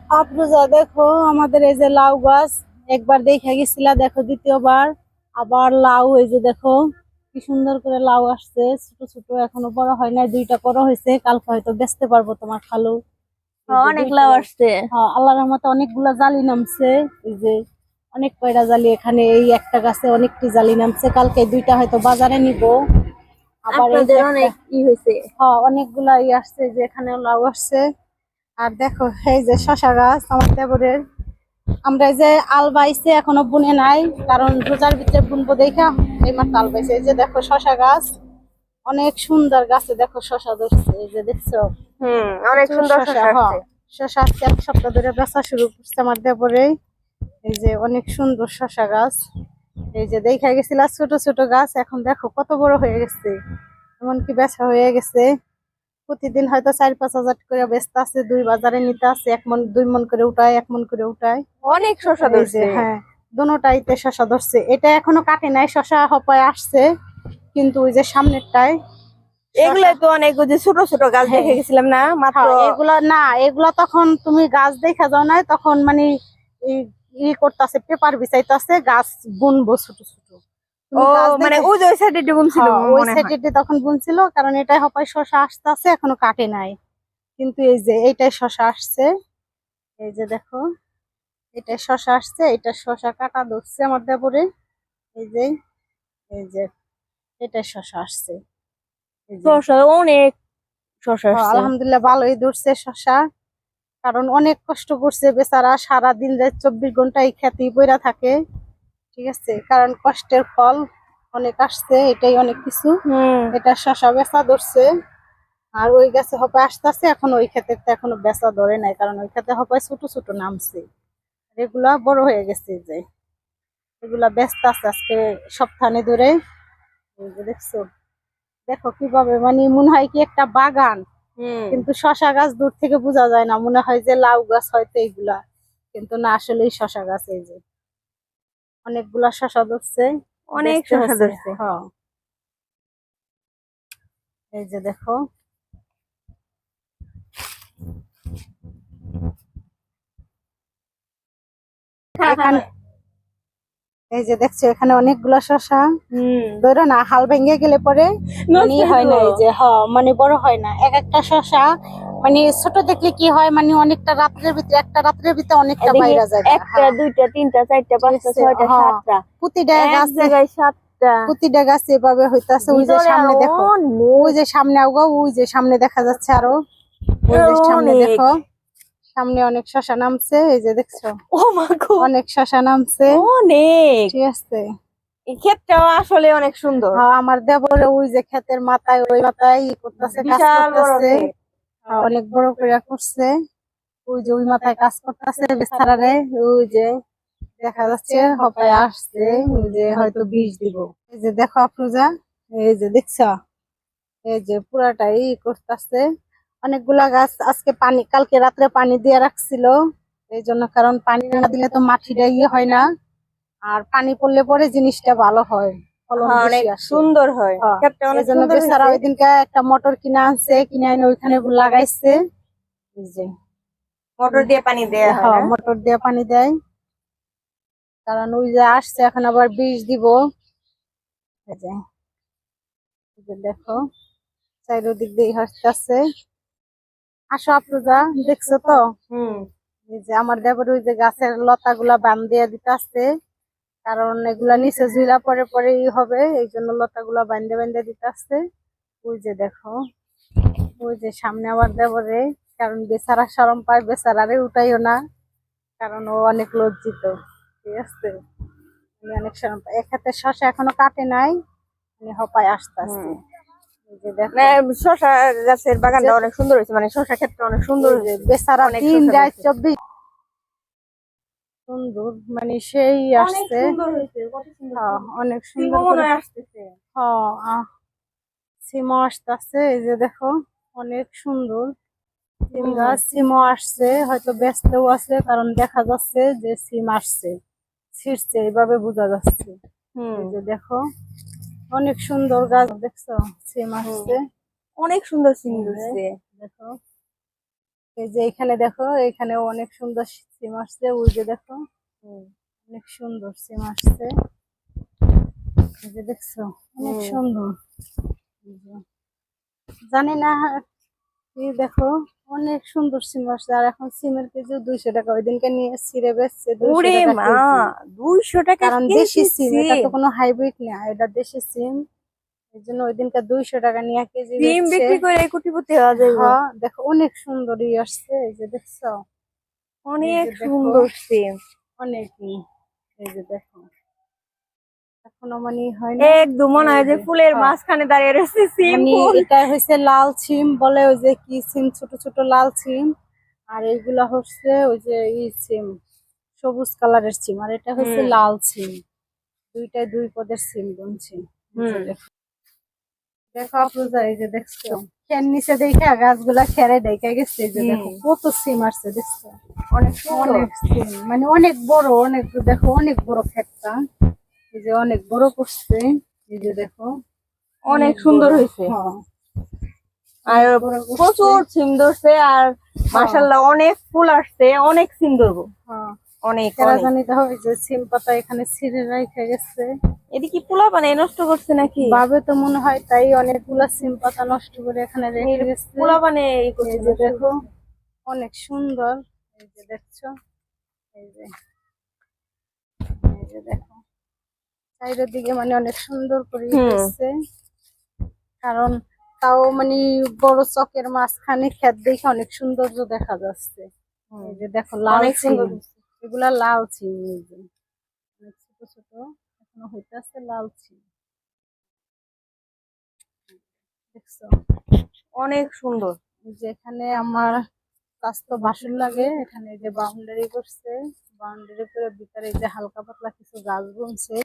আফরোজা দেখো আমাদের এই যে লাউ গাছ একবার দেখে গেছিলা, দেখো দ্বিতীয়বার আবার লাউ। এই যে দেখো কি সুন্দর করে লাউ আসছে, ছোট ছোট, এখনো বড় হয় না, দুইটা বড় হয়েছে, কালকে হয়তো বেচতে পারবো তোমার খালু। এই যে অনেক দুইটা লাউ আসছে। হ্যাঁ, আল্লাহর রহমতে অনেকগুলা জালি নামছে। এই যে অনেক কয়টা জালি, এখানে এই একটা গাছে অনেকটি জালি নামছে, কালকে দুইটা হয়তো বাজারে নিব। আবার এই যে আপনাদের একটা অনেক হয়েছে। হ্যাঁ অনেকগুলা আসছে, যে এখানে লাউ আসছে। আর দেখো এই যে শশা গাছ আমার দেবরের, আমরা এই যে আল বাইছে এখনো বুনে নাই, কারণ রোজার ভিতরে বুনবো দেখা এই মাত্র আল বাইছে। এই যে দেখো শশা গাছ অনেক সুন্দর, গাছে দেখো শশা ধরছে, এই যে দেখছো অনেক প্রচুর সুন্দর শশা। শসা হ্যাঁ, আসছে। শশা আজকে এক সপ্তাহ ধরে বেচা শুরু করছে আমার দেবরে। এই যে অনেক সুন্দর শশা গাছ, এই যে দেখা গেছিল ছোট ছোট গাছ, এখন দেখো কত বড় হয়ে গেছে, এমনকি বেচা হয়ে গেছে। প্রতিদিন হয়তো 4-5 হাজার করে বেচতে আছে, দুই বাজারে নিতে আছে, 1 মন 2 মন করে উঠায়, 1 মন করে উঠায়। অনেক শসা এই যে ধরছে। হ্যাঁ, দোনোটাইতে শশা ধরছে, এটা এখনো কাটে নাই, শশা হপায় আসছে, কিন্তু ওই যে সামনেরটায় শশা। এগুলাই তো অনেক, ওই যে ছোট ছোট গাছ হ্যাঁ দেখে গেছিলাম না মাত্র। হ্যাঁ, এগুলা না, এগুলা তখন তুমি গাছ দেখা যাও না, তখন মানে ই করতেছে, পেপার বিছাইতেছে, গাছ বুনবো ছোট ছোট। ও তুমি গাছ মানে দেখে ওই যে ওই সাইডে ডিবুন ছিল হ্যাঁ, ওই মনে হয়। সাইডে তখন বুনছিল, কারণ এটা হপায় শশা আসতে আছে, এখনো কাটে নাই। কিন্তু এই যে এইটাই শশা আসছে, এই যে দেখো এটা শশা আসছে, এটা শশা কাটা ধরছে আমার দেবরে। এই যে এই যে এটা শশা আসছে, এই যে শসা অনেক শসা আসছে। আলহামদুলিল্লাহ ভালোই ধরছে শশা। কারণ অনেক কষ্ট করছে বেচারা, সারাদিন রাত 24 ঘন্টা এই খেতেই বইরা থাকে। ঠিক আছে, কারণ কষ্টের ফল অনেক আসছে, এটাই অনেক কিছু। এটা শশা বেচা ধরছে, আর ওই গাছে হপায় আসতেছে, এখন ওই ক্ষেতে তো এখনো বেচা ধরে নাই, কারণ ওই ক্ষেতে হপায় ছোট ছোট নামছে, এগুলা বড় হয়ে গেছে। যে এগুলা ব্যস্ত আছে আজকে সপ্তাহে ধরে। এই যে দেখছো, দেখো কিভাবে মানে মনে হয় কি একটা বাগান, কিন্তু শশা গাছ দূর থেকে বোঝা যায় না, মনে হয় যে লাউ গাছ হয়তো এইগুলা, কিন্তু না, আসলেই শশা গাছ। এই যে অনেকগুলা শশা ধরছে, অনেক বেচতে শসা হচ্ছে। ধরছে। হ্যাঁ, এই যে দেখো এখানে, এই যে দেখছো এখানে অনেকগুলা শশা। ধরো না, হাল ভেঙে গেলে পরে মানে নষ্ট হয় হইবো। না, এই যে মানে বড় হয় না, এক একটা শশা মানে ছোট দেখলে কি হয়, মানে অনেকটা রাত্রের ভিতরে, একটা রাত্রের ভিতরে অনেকটা দেখি বাইরা যায়। একটা হ্যাঁ, দুইটা তিনটা চারটা ঠিক পাঁচটা আছে। ছয়টা হ্যাঁ, সাতটা, প্রতিটা এক গাছে, জায়গায় সাতটা। প্রতিটা গাছে এভাবে হইতাছে। ওই যে ভিতরে সামনে আরো দেখো, ওই অনেক যে সামনে আউগা, ওই যে সামনে দেখা যাচ্ছে আরো, ওই যে সামনে অনেক। দেখো, সামনে অনেক শশা নামছে, এই যে দেখছো ও মা গো, অনেক শশা নামছে। অনেক। ঠিক আছে। এই ক্ষেতটাও আসলে অনেক সুন্দর। হ্যাঁ, আমার দেবরে ওই যে ক্ষেতের মাথায়, ওই মাথায় ই করতেছে, কাজ বিশাল বড় করতেছে। ক্ষেত। অনেক বড় করে করছে, ওই যে ওই মাথায় কাজ করতেছে বেচারারে। ওই যে দেখা যাচ্ছে হপায় আসছে, ওই যে হয়তো বীজ দিব। এই যে দেখো আফরোজা, এই যে দেখছো, এই যে পুরাটাই করতেছে। অনেকগুলা গাছ আজকে পানি, কালকে রাত্রে পানি দিয়ে রাখছিল, এই জন্য, কারণ পানি না দিলে তো মাটিটা ইয়ে হয় না, আর পানি পড়লে পরে জিনিসটা ভালো হয়, ফলন হ্যাঁ বেশি অনেক আসে। সুন্দর হয়, ক্ষেতটা এই অনেক জন্য সুন্দর বেচারা হয়েছে। ওই দিনকে একটা মোটর কিনে আনছে, কিনে এনে ওইখানে লাগাইছে। এই যে মোটর দিয়ে পানি দেয়া হয় হ্যাঁ, না। মোটর দিয়ে পানি দেয়, কারণ ওই যে আসছে, এখন আবার বীজ দিব। এই যে এই যে দেখো চারিদিক দিয়ে হাসতেছে। আসো আফরোজা, দেখছো তো। হুম। এই যে আমার দেবর ওই যে গাছের লতা গুলা বান দিয়ে দিতে আসছে, কারণ এগুলা নিচে ঝুলা পরে পরে ই হবে, এই জন্য লতা গুলা বান্ধে বান্ধে দিতে আসছে। ওই যে দেখো, ওই যে সামনে আবার দেবরে, কারণ বেচারা শরম পায়, বেচারারে উঠাইও না, কারণ ও অনেক লজ্জিত। ঠিক আছে, উনি অনেক শরম পায়। এক হাতে শশা এখনো কাটে নাই, উনি হপায় আসতে আসছে। এই যে দেখো, মানে শসা গাছের বাগানটা যে- অনেক সুন্দর হয়েছে, মানে শসা ক্ষেতটা অনেক সুন্দর ওই যে হয়েছে। বেচারা অনেক দিন শসা রাত ধরছে। 24 সুন্দর, মানে সেই অনেক আসছে। সুন্দর হয়েছে, কত সুন্দর হ্যাঁ, ফুল। অনেক সুন্দর সিমও মনে করে। হয় আসতেছে। হ্যাঁ, সিমও আসতেছে, এই যে দেখো অনেক সুন্দর সিম গাছ। সিমও আসছে, হয়তো ব্যস্তও আছে, কারণ দেখা যাচ্ছে যে সিম আসছে, ছিঁড়ছে, এইভাবে বোঝা যাচ্ছে। হুম এই যে দেখো অনেক সুন্দর গাছ, দেখছো সিম হুম আসছে। অনেক সুন্দর সিম এই যে ধরছে। দেখো এই যে এখানে দেখো, এখানেও অনেক সুন্দর সিম আসছে, ওই যে দেখো অনেক সুন্দর সিম আসছে, এই যে দেখছো অনেক সুন্দর। এই যে, জানি না এই দেখো অনেক সুন্দর সিম আসছে, আর এখন সিমের কেজি 200 টাকা, ওই দিনকে নিয়ে ছিঁড়ে বেচছে 200 ওরে টাকা মা, কেজি। 200 টাকা কারণ দেশি কেজি সিম, এটা তো কোনো হাইব্রিড না, এটা দেশি সিম, এই জন্য ওই দিনকে 200 টাকা নিয়ে কেজি ডিম বেচছে। বিক্রি করে কোটিপতি হওয়া যাবে। হ্যাঁ দেখো অনেক সুন্দর আসছে, এই যে দেখছো অনেক যে দেখো, সুন্দর সিম। অনেকই, এই যে দেখো এখনো মানে হয় না, একদম মনে হয় এই যে যে ফুলের হ্যাঁ, মাঝখানে দাঁড়িয়ে রয়েছে সিম মানে ফুল। এটা হচ্ছে লাল সিম বলে, ওই যে কি সিম, ছোট ছোট লাল সিম, আর এইগুলা হচ্ছে ওই যে সিম সবুজ কালারের সিম, আর এটা হচ্ছে হুম লাল সিম, দুইটাই দুই পদের সিম বুনছি। এই যে হুম। দেখো, দেখো আফরোজা, এই যে দেখছো খের নিচে দেখা গাছগুলা খেরে দেখা গেছে, এই যে দেখো কত সিম আসছে দেখছো, অনেক সুন্দর। অনেক সিম, মানে অনেক বড়, অনেক দেখো অনেক বড় ক্ষেতটা, এই যে অনেক বড় করছে, এই যে দেখো অনেক অনেক সুন্দর বড়। হয়েছে। হ্যাঁ আর অনেক বড় করছে। প্রচুর সিম ধরছে, আর হ্যাঁ, মাশাআল্লাহ অনেক ফুল আসছে, অনেক সিম ধরবো। হ্যাঁ। অনেক এরা অনেক। জানি দেখো এই যে সিম পাতা এখানে ছিঁড়ে রেখে গেছে, এদিকে কি পোলা বানাই নষ্ট করছে নাকি? বাবে তো মনে হয় তাই অনেকগুলা সিম পাতা নষ্ট করে এখানে রেখে গেছে। পোলা বানে এই যে দেখো অনেক সুন্দর, এই যে দেখছো, এই যে, এই যে দেখো সাইডের দিকে মানে অনেক সুন্দর করে হয়েছে, কারণ তাও মানে বড় চকের মাঝখানে ক্ষেত দেখে অনেক সৌন্দর্য দেখা যাচ্ছে। এই যে দেখো লাল অনেক সিম, সুন্দর। এগুলা লাল সিম, এই যে অনেক ছোট ছোট এখনো হইতেছে লাল সিম, দেখছো। অনেক সুন্দর। এই যে এখানে আমার স্বাস্থ্য ভাসুর লাগে, এখানে এই যে বাউন্ডারি করছে, বাউন্ডারি করে ভিতরে এই যে হালকা পাতলা কিছু গাছ বুনছে।